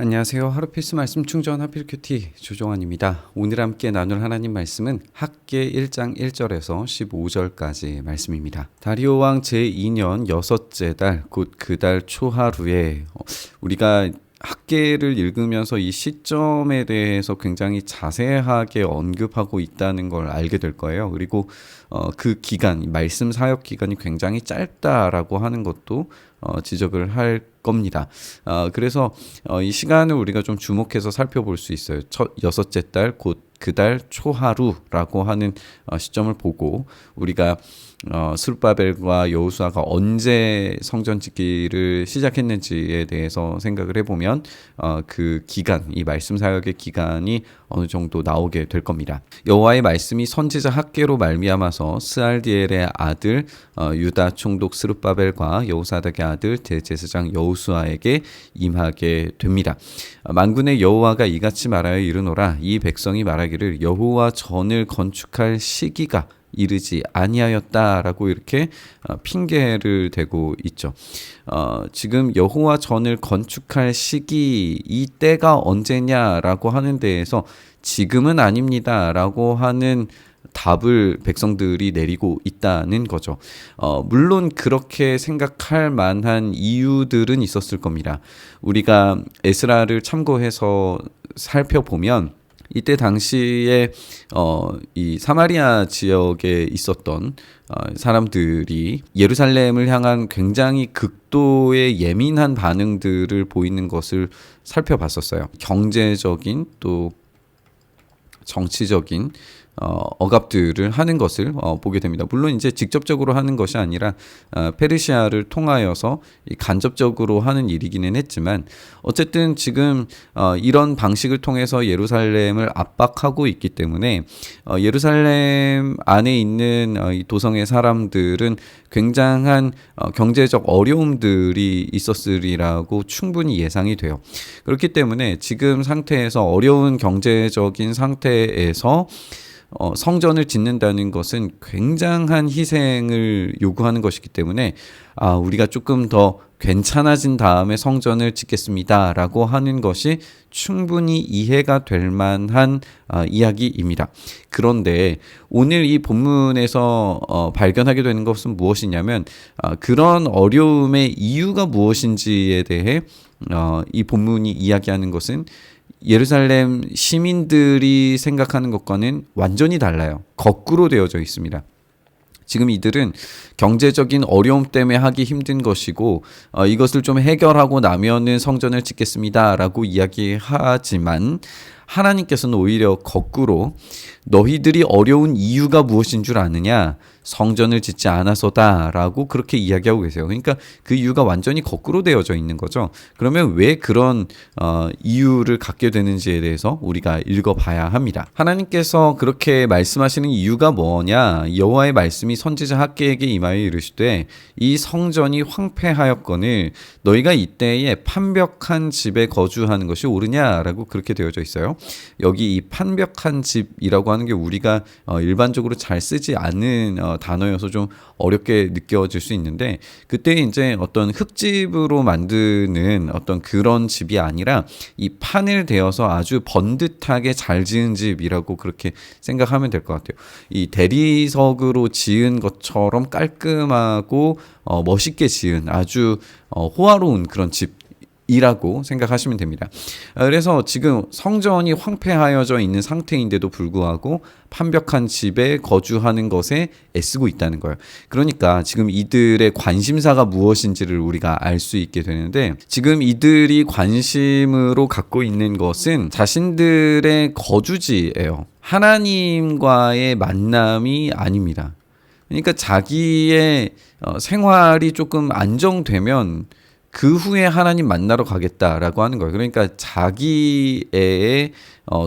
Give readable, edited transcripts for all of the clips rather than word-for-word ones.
안녕하세요. 하루 필수 말씀 충전 하필 큐티 조종환입니다. 오늘 함께 나눌 하나님 말씀은 학개 1장 1절에서 15절까지 말씀입니다. 다리오 왕 제2년 여섯째 달 곧 그 달 초하루에 우리가 학개를 읽으면서 이 시점에 대해서 굉장히 자세하게 언급하고 있다는 걸 알게 될 거예요. 그리고 그 기간, 말씀 사역 기간이 굉장히 짧다라고 하는 것도 지적을 할 겁니다. 그래서 이 시간을 우리가 좀 주목해서 살펴볼 수 있어요. 여섯째 달 곧 그 달 초하루라고 하는 시점을 보고 우리가 스룹바벨과 여호수아가 언제 성전 짓기를 시작했는지에 대해서 생각을 해보면 그 기간, 이 말씀 사역의 기간이 어느 정도 나오게 될 겁니다. 여호와의 말씀이 선지자 학개로 말미암아서 스알디엘의 아들 유다 총독 스룹바벨과 여호사닥의 아들 대제사장 여호수아에게 임하게 됩니다. 만군의 여호와가 이같이 말하여 이르노라. 이 백성이 말하기를 여호와 전을 건축할 시기가 이르지 아니하였다라고 이렇게 핑계를 대고 있죠. 지금 여호와 전을 건축할 시기, 이 때가 언제냐라고 하는 데에서 지금은 아닙니다라고 하는 답을 백성들이 내리고 있다는 거죠. 물론 그렇게 생각할 만한 이유들은 있었을 겁니다. 우리가 에스라를 참고해서 살펴보면 이때 당시에 이 사마리아 지역에 있었던 사람들이 예루살렘을 향한 굉장히 극도의 예민한 반응들을 보이는 것을 살펴봤었어요. 경제적인 또 정치적인 억압들을 하는 것을 보게 됩니다. 물론 이제 직접적으로 하는 것이 아니라 페르시아를 통하여서 간접적으로 하는 일이기는 했지만 어쨌든 지금 이런 방식을 통해서 예루살렘을 압박하고 있기 때문에 예루살렘 안에 있는 이 도성의 사람들은 굉장한 경제적 어려움들이 있었으리라고 충분히 예상이 돼요. 그렇기 때문에 지금 상태에서 어려운 경제적인 상태에서 성전을 짓는다는 것은 굉장한 희생을 요구하는 것이기 때문에 우리가 조금 더 괜찮아진 다음에 성전을 짓겠습니다라고 하는 것이 충분히 이해가 될 만한 이야기입니다. 그런데 오늘 이 본문에서 발견하게 되는 것은 무엇이냐면 그런 어려움의 이유가 무엇인지에 대해 이 본문이 이야기하는 것은 예루살렘 시민들이 생각하는 것과는 완전히 달라요. 거꾸로 되어져 있습니다. 지금 이들은 경제적인 어려움 때문에 하기 힘든 것이고 이것을 좀 해결하고 나면은 성전을 짓겠습니다라고 이야기하지만 하나님께서는 오히려 거꾸로 너희들이 어려운 이유가 무엇인 줄 아느냐? 성전을 짓지 않아서다라고 그렇게 이야기하고 계세요. 그러니까 그 이유가 완전히 거꾸로 되어져 있는 거죠. 그러면 왜 그런 이유를 갖게 되는지에 대해서 우리가 읽어봐야 합니다. 하나님께서 그렇게 말씀하시는 이유가 뭐냐? 여호와의 말씀이 선지자 학개에게 임하여 이르시되 이 성전이 황폐하였거늘 너희가 이때에 판벽한 집에 거주하는 것이 옳으냐라고 그렇게 되어져 있어요. 여기 이 판벽한 집이라고 하는 게 우리가 일반적으로 잘 쓰지 않는 단어여서 좀 어렵게 느껴질 수 있는데 그때 이제 어떤 흙집으로 만드는 어떤 그런 집이 아니라 이 판을 대어서 아주 번듯하게 잘 지은 집이라고 그렇게 생각하면 될 것 같아요. 이 대리석으로 지은 것처럼 깔끔하고 멋있게 지은 아주 호화로운 그런 집 이라고 생각하시면 됩니다. 그래서 지금 성전이 황폐하여져 있는 상태인데도 불구하고 판벽한 집에 거주하는 것에 애쓰고 있다는 거예요. 그러니까 지금 이들의 관심사가 무엇인지를 우리가 알 수 있게 되는데 지금 이들이 관심으로 갖고 있는 것은 자신들의 거주지예요. 하나님과의 만남이 아닙니다. 그러니까 자기의 생활이 조금 안정되면 그 후에 하나님 만나러 가겠다라고 하는 거예요. 그러니까 자기의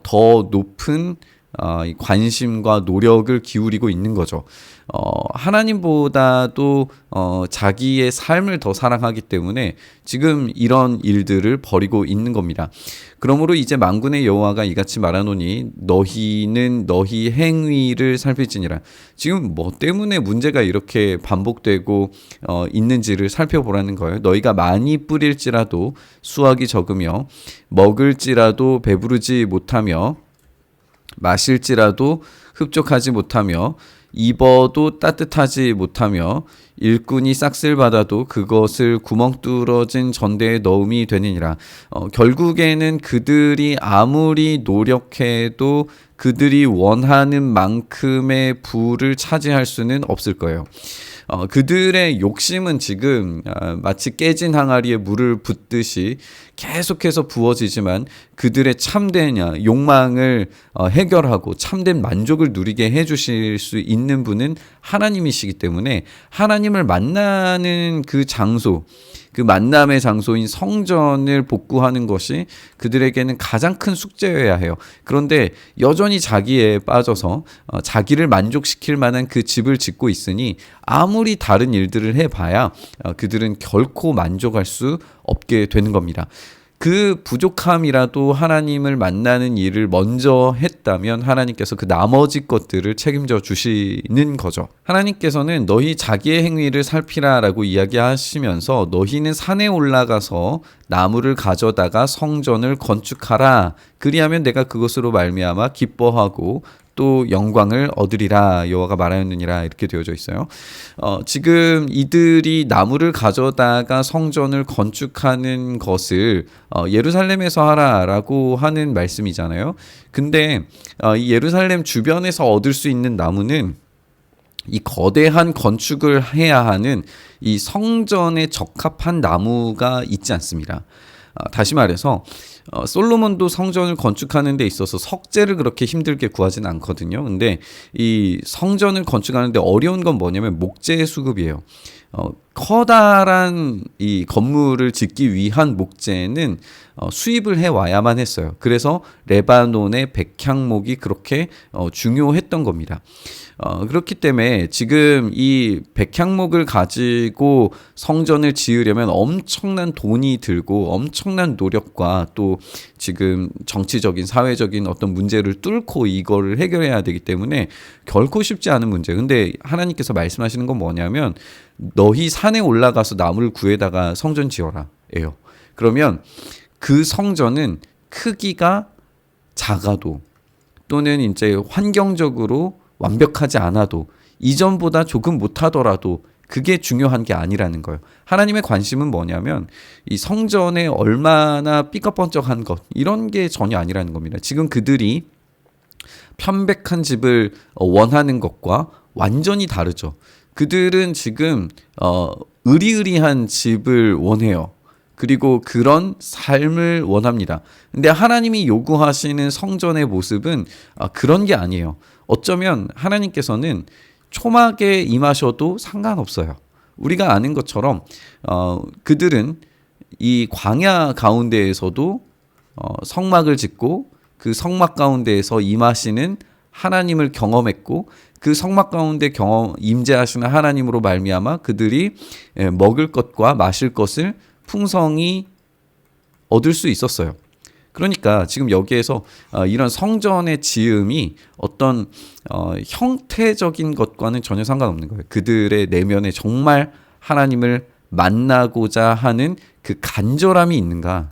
더 높은 이 관심과 노력을 기울이고 있는 거죠. 하나님보다도 자기의 삶을 더 사랑하기 때문에 지금 이런 일들을 벌이고 있는 겁니다. 그러므로 이제 만군의 여호와가 이같이 말하노니 너희는 너희 행위를 살필지니라. 지금 뭐 때문에 문제가 이렇게 반복되고 있는지를 살펴보라는 거예요. 너희가 많이 뿌릴지라도 수확이 적으며 먹을지라도 배부르지 못하며 마실지라도 흡족하지 못하며 입어도 따뜻하지 못하며 일꾼이 싹쓸 받아도 그것을 구멍 뚫어진 전대에 넣음이 되느니라. 결국에는 그들이 아무리 노력해도 그들이 원하는 만큼의 부를 차지할 수는 없을 거예요. 그들의 욕심은 지금 마치 깨진 항아리에 물을 붓듯이 계속해서 부어지지만 그들의 참된 욕망을 해결하고 참된 만족을 누리게 해주실 수 있는 분은 하나님이시기 때문에 하나님을 만나는 그 장소, 그 만남의 장소인 성전을 복구하는 것이 그들에게는 가장 큰 숙제여야 해요. 그런데 여전히 자기에 빠져서 자기를 만족시킬 만한 그 집을 짓고 있으니 아무리 다른 일들을 해봐야 그들은 결코 만족할 수 없게 되는 겁니다. 그 부족함이라도 하나님을 만나는 일을 먼저 했다면 하나님께서 그 나머지 것들을 책임져 주시는 거죠. 하나님께서는 너희 자기의 행위를 살피라라고 이야기하시면서 너희는 산에 올라가서 나무를 가져다가 성전을 건축하라. 그리하면 내가 그것으로 말미암아 기뻐하고 또 영광을 얻으리라 여호와가 말하였느니라 이렇게 되어져 있어요. 지금 이들이 나무를 가져다가 성전을 건축하는 것을 예루살렘에서 하라라고 하는 말씀이잖아요. 근데 이 예루살렘 주변에서 얻을 수 있는 나무는 이 거대한 건축을 해야 하는 이 성전에 적합한 나무가 있지 않습니다. 다시 말해서 솔로몬도 성전을 건축하는 데 있어서 석재를 그렇게 힘들게 구하진 않거든요. 근데 이 성전을 건축하는데 어려운 건 뭐냐면 목재 수급이에요. 커다란 이 건물을 짓기 위한 목재는 수입을 해와야만 했어요. 그래서 레바논의 백향목이 그렇게 중요했던 겁니다. 그렇기 때문에 지금 이 백향목을 가지고 성전을 지으려면 엄청난 돈이 들고 엄청난 노력과 또 지금 정치적인 사회적인 어떤 문제를 뚫고 이거를 해결해야 되기 때문에 결코 쉽지 않은 문제. 근데 하나님께서 말씀하시는 건 뭐냐면 너희 산에 올라가서 나무를 구해다가 성전 지어라 예요. 그러면 그 성전은 크기가 작아도 또는 이제 환경적으로 완벽하지 않아도 이전보다 조금 못하더라도 그게 중요한 게 아니라는 거예요. 하나님의 관심은 뭐냐면 이 성전에 얼마나 삐까뻔쩍한 것 이런 게 전혀 아니라는 겁니다. 지금 그들이 편백한 집을 원하는 것과 완전히 다르죠. 그들은 지금 으리으리한 집을 원해요. 그리고 그런 삶을 원합니다. 근데 하나님이 요구하시는 성전의 모습은 그런 게 아니에요. 어쩌면 하나님께서는 초막에 임하셔도 상관없어요. 우리가 아는 것처럼 그들은 이 광야 가운데에서도 성막을 짓고 그 성막 가운데에서 임하시는 하나님을 경험했고 그 성막 가운데 임재하시는 하나님으로 말미암아 그들이 먹을 것과 마실 것을 풍성히 얻을 수 있었어요. 그러니까 지금 여기에서 이런 성전의 지음이 어떤 형태적인 것과는 전혀 상관없는 거예요. 그들의 내면에 정말 하나님을 만나고자 하는 그 간절함이 있는가?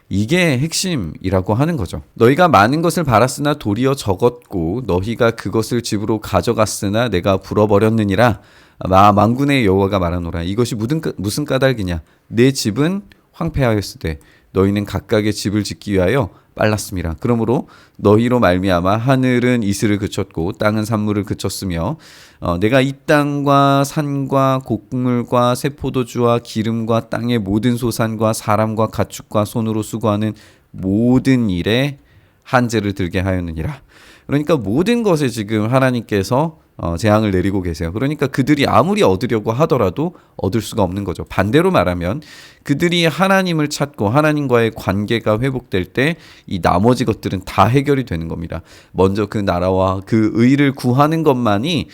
이게 핵심이라고 하는 거죠. 너희가 많은 것을 바랐으나 도리어 적었고 너희가 그것을 집으로 가져갔으나 내가 불어버렸느니라. 만군의 여호와가 말하노라. 이것이 무슨 까닭이냐? 내 집은 황폐하였으되 너희는 각각의 집을 짓기 위하여 빨랐음이라. 그러므로 너희로 말미암아 하늘은 이슬을 그쳤고 땅은 산물을 그쳤으며 내가 이 땅과 산과 곡물과 새 포도주와 기름과 땅의 모든 소산과 사람과 가축과 손으로 수고하는 모든 일에 한재를 들게 하였느니라. 그러니까 모든 것에 지금 하나님께서 재앙을 내리고 계세요. 그러니까 그들이 아무리 얻으려고 하더라도 얻을 수가 없는 거죠. 반대로 말하면 그들이 하나님을 찾고 하나님과의 관계가 회복될 때 이 나머지 것들은 다 해결이 되는 겁니다. 먼저 그 나라와 그 의를 구하는 것만이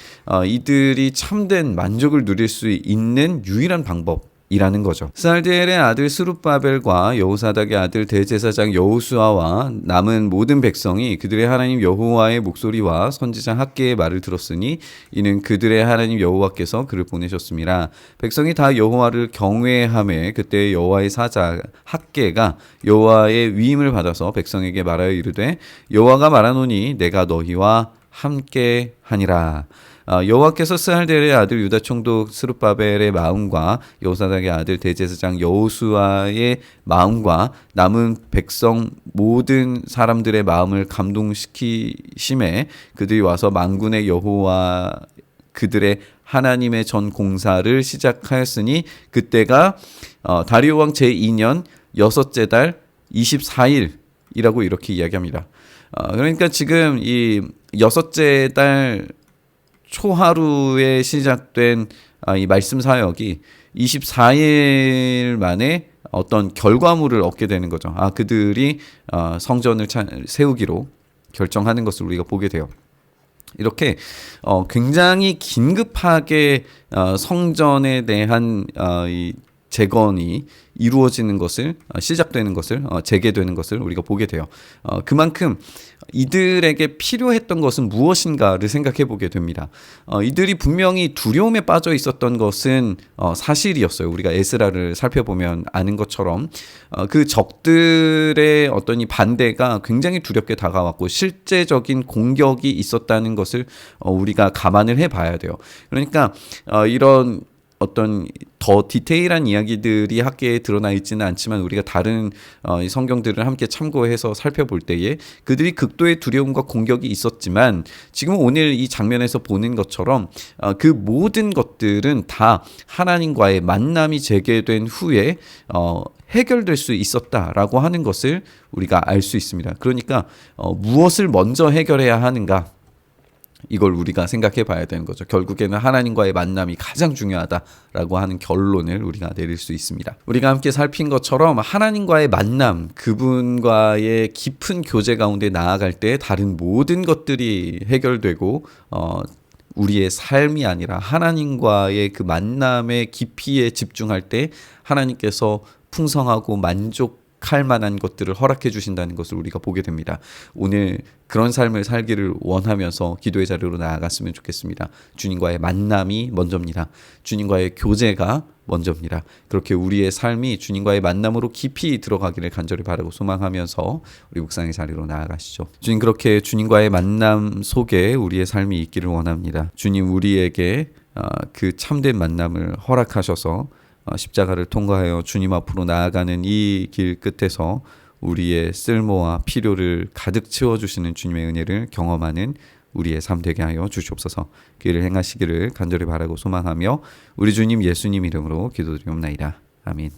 이들이 참된 만족을 누릴 수 있는 유일한 방법이라는 거죠. 스알디엘의 아들 스룹바벨과 여호사닥의 아들 대제사장 여호수아와 남은 모든 백성이 그들의 하나님 여호와의 목소리와 선지자 학개의 말을 들었으니 이는 그들의 하나님 여호와께서 그를 보내셨습니다. 백성이 다 여호와를 경외하매 그때 여호와의 사자 학개가 여호와의 위임을 받아서 백성에게 말하여 이르되 여호와가 말하노니 내가 너희와 함께 하니라. 여호와께서 스알디엘의 아들 유다 총독 스룹바벨의 마음과 여호사닥의 아들 대제사장 여호수아의 마음과 남은 백성 모든 사람들의 마음을 감동시키심에 그들이 와서 만군의 여호와 그들의 하나님의 전 공사를 시작하였으니 그때가 다리오 왕 제2년 여섯째 달 24일이라고 이렇게 이야기합니다. 그러니까 지금 이 여섯째 달 초하루에 시작된 이 말씀 사역이 24일 만에 어떤 결과물을 얻게 되는 거죠. 그들이 성전을 세우기로 결정하는 것을 우리가 보게 돼요. 이렇게 굉장히 긴급하게 성전에 대한 이 재건이 이루어지는 것을 시작되는 것을 재개되는 것을 우리가 보게 돼요. 그만큼 이들에게 필요했던 것은 무엇인가를 생각해 보게 됩니다. 이들이 분명히 두려움에 빠져 있었던 것은 사실이었어요. 우리가 에스라를 살펴보면 아는 것처럼 그 적들의 어떤 이 반대가 굉장히 두렵게 다가왔고 실제적인 공격이 있었다는 것을 우리가 감안을 해봐야 돼요. 그러니까 이런 어떤 더 디테일한 이야기들이 학계에 드러나 있지는 않지만 우리가 다른 성경들을 함께 참고해서 살펴볼 때에 그들이 극도의 두려움과 공격이 있었지만 지금 오늘 이 장면에서 보는 것처럼 그 모든 것들은 다 하나님과의 만남이 재개된 후에 해결될 수 있었다라고 하는 것을 우리가 알 수 있습니다. 그러니까 무엇을 먼저 해결해야 하는가? 이걸 우리가 생각해 봐야 되는 거죠. 결국에는 하나님과의 만남이 가장 중요하다라고 하는 결론을 우리가 내릴 수 있습니다. 우리가 함께 살핀 것처럼 하나님과의 만남, 그분과의 깊은 교제 가운데 나아갈 때 다른 모든 것들이 해결되고 우리의 삶이 아니라 하나님과의 그 만남의 깊이에 집중할 때 하나님께서 풍성하고 만족할 만한 것들을 허락해 주신다는 것을 우리가 보게 됩니다. 오늘 그런 삶을 살기를 원하면서 기도의 자리로 나아갔으면 좋겠습니다. 주님과의 만남이 먼저입니다. 주님과의 교제가 먼저입니다. 그렇게 우리의 삶이 주님과의 만남으로 깊이 들어가기를 간절히 바라고 소망하면서 우리 묵상의 자리로 나아가시죠. 주님, 그렇게 주님과의 만남 속에 우리의 삶이 있기를 원합니다. 주님, 우리에게 그 참된 만남을 허락하셔서 십자가를 통과하여 주님 앞으로 나아가는 이 길 끝에서 우리의 쓸모와 필요를 가득 채워주시는 주님의 은혜를 경험하는 우리의 삶 되게 하여 주시옵소서. 그 일을 행하시기를 간절히 바라고 소망하며 우리 주님 예수님 이름으로 기도드리옵나이다. 아멘.